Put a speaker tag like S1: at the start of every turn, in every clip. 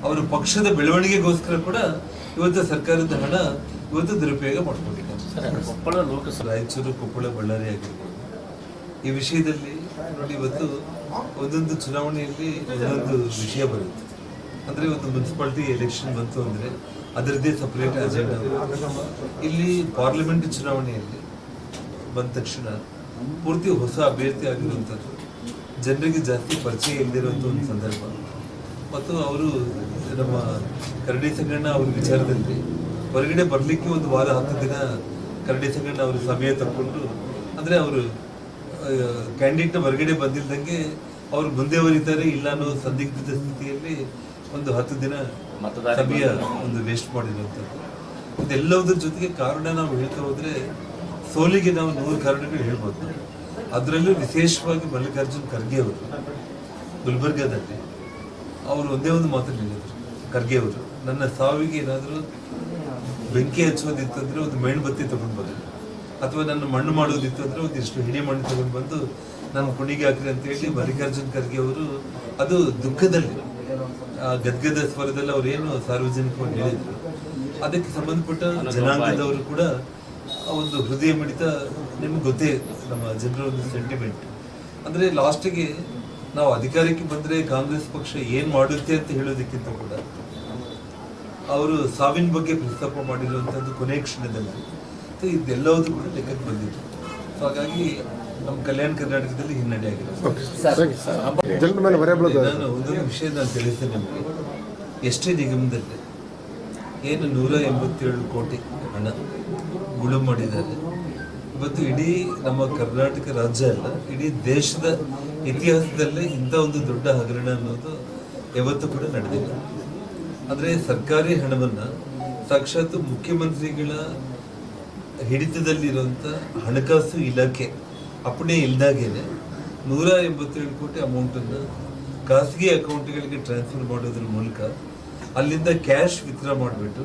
S1: ಅವರ ಪಕ್ಷದ ಬೆಳವಣಿಗೆಗೋಸ್ಕರ ಕೂಡ ಇವತ್ತು ಸರ್ಕಾರದ ಹಣ ಇವತ್ತು ದುರುಪಯೋಗ ಮಾಡ್ಕೊಂಡಿದ್ದಾರೆ. ರಾಯಚೂರು, ಕೊಪ್ಪಳ, ಬಳ್ಳಾರಿ ಆಗಿರ್ಬೋದು. ಈ ವಿಷಯದಲ್ಲಿ ನೋಡಿ, ಇವತ್ತು ಒಂದೊಂದು ಚುನಾವಣೆಯಲ್ಲಿ ಒಂದೊಂದು ವಿಷಯ ಬರುತ್ತೆ. ಅಂದರೆ ಇವತ್ತು ಮುನ್ಸಿಪಾಲಿಟಿ ಎಲೆಕ್ಷನ್ ಬಂತು ಅಂದರೆ ಅದರದ್ದೇ ಸಪರೇಟ್ ಅಜೆಂಡಾ. ಇಲ್ಲಿ ಪಾರ್ಲಿಮೆಂಟ್ ಚುನಾವಣೆಯಲ್ಲಿ ಬಂದ ತಕ್ಷಣ ಪೂರ್ತಿ ಹೊಸ ಅಭ್ಯರ್ಥಿ ಆಗಿರುವಂಥದ್ದು, ಜನರಿಗೆ ಜಾಸ್ತಿ ಪರಿಚಯ ಇಲ್ಲದಿರುವಂಥ ಒಂದು ಸಂದರ್ಭ. ಮತ್ತು ಅವರು ನಮ್ಮ ಕರಡಿ ಸಂಗಣ್ಣ ಅವ್ರ ವಿಚಾರದಲ್ಲಿ ಹೊರಗಡೆ ಬರಲಿಕ್ಕೆ ಒಂದು ವಾರ 10 ದಿನ ಕರಡಿ ಸಂಗಣ್ಣ ಅವರು ಸಮಯ ತಗೊಂಡು, ಅಂದರೆ ಅವರು ಕ್ಯಾಂಡಿಡೇಟ್ನ ಹೊರಗಡೆ ಬಂದಿದ್ದಂಗೆ ಅವ್ರು ಮುಂದೆ ಬರೀತಾರೆ ಇಲ್ಲ ಅನ್ನೋ ಸಂದಿಗ್ಧದ ಸ್ಥಿತಿಯಲ್ಲಿ ಒಂದು 10 ದಿನ ಸಮಯ ಒಂದು ವೇಸ್ಟ್ ಮಾಡಿರುವಂಥದ್ದು. ಇದೆಲ್ಲದರ ಜೊತೆಗೆ ಕಾರಣ ನಾವು ಹೇಳ್ತಾ ಹೋದರೆ ಸೋಲಿಗೆ ನಾವು 100 ಕಾರಣಗಳು ಹೇಳ್ಬೋದು. ಅದರಲ್ಲೂ ವಿಶೇಷವಾಗಿ ಮಲ್ಲಿಕಾರ್ಜುನ್ ಖರ್ಗೆ ಅವರು ಗುಲ್ಬರ್ಗಾದಲ್ಲಿ ಅವರು ಒಂದೇ ಒಂದು ಮಾತನ್ನು ಹೇಳಿದರು. ಖರ್ಗೆ ಅವರು, ನನ್ನ ಸಾವಿಗೆ ಏನಾದರೂ ಬೆಂಕಿ ಹಚ್ಚೋದಿತ್ತಂದ್ರೆ ಒಂದು ಮೇಣಬತ್ತಿ ತಗೊಂಡು ಬರಲಿ, ಅಥವಾ ನನ್ನ ಮಣ್ಣು ಮಾಡೋದಿತ್ತು ಅಂದರೆ ಒಂದಿಷ್ಟು ಹಿಡಿ ಮಣ್ಣು ತಗೊಂಡು ಬಂದು ನಾನು ಕುಣಿಗೆ ಹಾಕ್ರಿ ಅಂತ ಹೇಳಿ ಮಲ್ಲಿಕಾರ್ಜುನ್ ಖರ್ಗೆ ಅವರು ಅದು ದುಃಖದಲ್ಲಿ ಗದ್ಗದ ಸ್ವರದಲ್ಲಿ ಅವರೇನು ಸಾರ್ವಜನಿಕವಾಗಿ ಹೇಳಿದ್ರು. ಅದಕ್ಕೆ ಸಂಬಂಧಪಟ್ಟ ಜನಾಂಗದವರು ಕೂಡ ಒಂದು ಹೃದಯ ಮಿಡಿತ ನಿಮ್ಗೆ ಗೊತ್ತೇ, ನಮ್ಮ ಜನರ ಒಂದು ಸೆಂಟಿಮೆಂಟ್. ಅಂದರೆ ಲಾಸ್ಟಿಗೆ ನಾವು ಅಧಿಕಾರಕ್ಕೆ ಬಂದರೆ ಕಾಂಗ್ರೆಸ್ ಪಕ್ಷ ಏನು ಮಾಡುತ್ತೆ ಅಂತ ಹೇಳೋದಕ್ಕಿಂತ ಕೂಡ ಅವರು ಸಾವಿನ ಬಗ್ಗೆ ಪ್ರಸ್ತಾಪ ಮಾಡಿರುವಂಥದ್ದು ಕೊನೆಯ ಕ್ಷಣದಲ್ಲಿ ಇದೆಲ್ಲವೂ ಕೂಡ ಲೆಕ್ಕಕ್ಕೆ ಬಂದಿತ್ತು. ಸೊ ಹಾಗಾಗಿ ನಮ್ಮ ಕಲ್ಯಾಣ ಕರ್ನಾಟಕದಲ್ಲಿ ಹಿನ್ನಡೆ ಆಗಿದೆ. ನಾನು ಒಂದೊಂದು ವಿಷಯ ನಾನು ತಿಳಿಸ್ತೇನೆ ನಿಮಗೆ. ಎಷ್ಟೇ ನಿಗಮದಲ್ಲಿ ಏನು 187 ಕೋಟಿ ಹಣ ಗುಳು ಮಾಡಿದ್ದಾರೆ. ಇವತ್ತು ಇಡೀ ನಮ್ಮ ಕರ್ನಾಟಕ ರಾಜ್ಯ ಅಲ್ಲ, ಇಡೀ ದೇಶದ ಇತಿಹಾಸದಲ್ಲೇ ಇಂಥ ಒಂದು ದೊಡ್ಡ ಹಗರಣ ಅನ್ನೋದು ಯಾವತ್ತೂ ಕೂಡ ನಡೆದಿಲ್ಲ. ಆದರೆ ಸರ್ಕಾರಿ ಹಣವನ್ನು ಸಾಕ್ಷಾತ್ ಮುಖ್ಯಮಂತ್ರಿಗಳ ಹಿಡಿತದಲ್ಲಿರುವಂಥ ಹಣಕಾಸು ಇಲಾಖೆ ಅಪ್ಪಣೆ ಇಲ್ದಾಗೇನೆ 187 ಕೋಟಿ ಅಮೌಂಟನ್ನು ಖಾಸಗಿ ಅಕೌಂಟ್ಗಳಿಗೆ ಟ್ರಾನ್ಸ್ಫರ್ ಮಾಡೋದ್ರ ಮೂಲಕ ಅಲ್ಲಿಂದ ಕ್ಯಾಶ್ ವಿತ್ಡ್ರಾ ಮಾಡಿಬಿಟ್ಟು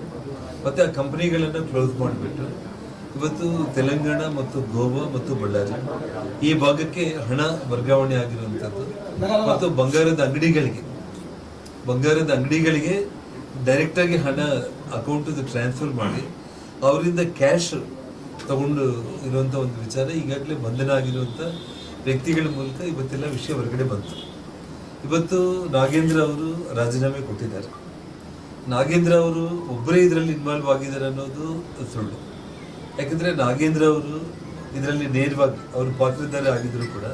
S1: ಮತ್ತು ಆ ಕಂಪ್ನಿಗಳನ್ನು ಕ್ಲೋಸ್ ಮಾಡಿಬಿಟ್ಟು ಇವತ್ತು ತೆಲಂಗಾಣ ಮತ್ತು ಗೋವಾ ಮತ್ತು ಬಳ್ಳಾರಿ ಈ ಭಾಗಕ್ಕೆ ಹಣ ವರ್ಗಾವಣೆ ಆಗಿರುವಂಥದ್ದು. ಮತ್ತು ಬಂಗಾರದ ಅಂಗಡಿಗಳಿಗೆ ಡೈರೆಕ್ಟಾಗಿ ಹಣ ಅಕೌಂಟಿಗೆ ಟ್ರಾನ್ಸ್ಫರ್ ಮಾಡಿ ಅವರಿಂದ ಕ್ಯಾಶ್ ತಗೊಂಡು ಇರುವಂಥ ಒಂದು ವಿಚಾರ ಈಗಾಗಲೇ ಬಂಧನ ಆಗಿರುವಂಥ ವ್ಯಕ್ತಿಗಳ ಮೂಲಕ ಇವತ್ತೆಲ್ಲ ವಿಷಯ ಹೊರಗಡೆ ಬಂತು. ಇವತ್ತು ನಾಗೇಂದ್ರ ಅವರು ರಾಜೀನಾಮೆ ಕೊಟ್ಟಿದ್ದಾರೆ. ನಾಗೇಂದ್ರ ಅವರು ಒಬ್ಬರೇ ಇದರಲ್ಲಿ ಇನ್ವಾಲ್ವ್ ಆಗಿದ್ದಾರೆ ಅನ್ನೋದು ಸುಳ್ಳು. ಯಾಕಂದರೆ ನಾಗೇಂದ್ರ ಅವರು ಇದರಲ್ಲಿ ನೇರವಾಗಿ ಅವರು ಪಾತ್ರಧಾರಿ ಆಗಿದ್ರು ಕೂಡ